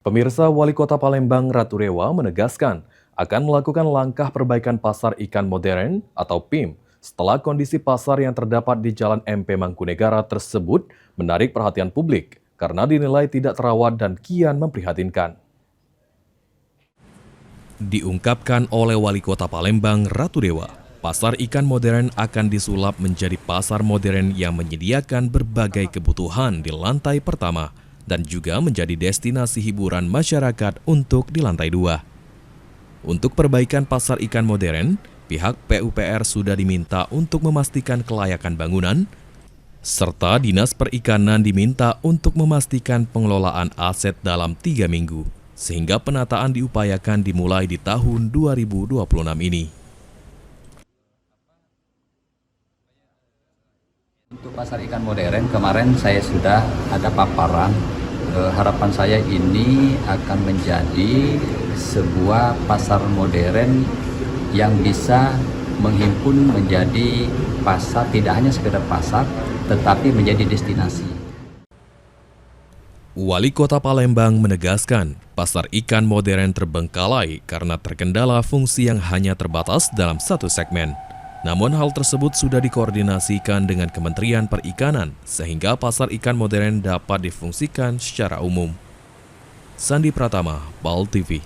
Pemirsa, Wali Kota Palembang Ratu Rewa menegaskan akan melakukan langkah perbaikan pasar ikan modern atau PIM setelah kondisi pasar yang terdapat di Jalan MP Mangkunegara tersebut menarik perhatian publik karena dinilai tidak terawat dan kian memprihatinkan. Diungkapkan oleh Wali Kota Palembang Ratu Rewa, pasar ikan modern akan disulap menjadi pasar modern yang menyediakan berbagai kebutuhan di lantai pertama dan juga menjadi destinasi hiburan masyarakat untuk di lantai 2. Untuk perbaikan pasar ikan modern, pihak PUPR sudah diminta untuk memastikan kelayakan bangunan, serta Dinas Perikanan diminta untuk memastikan pengelolaan aset dalam 3 minggu, sehingga penataan diupayakan dimulai di tahun 2026 ini. Untuk pasar ikan modern, kemarin saya sudah ada paparan. Harapan saya ini akan menjadi sebuah pasar modern yang bisa menghimpun menjadi pasar, tidak hanya sekedar pasar, tetapi menjadi destinasi. Wali Kota Palembang menegaskan, pasar ikan modern terbengkalai karena terkendala fungsi yang hanya terbatas dalam satu segmen. Namun hal tersebut sudah dikoordinasikan dengan Kementerian Perikanan sehingga pasar ikan modern dapat difungsikan secara umum. Sandi Pratama, PAL TV.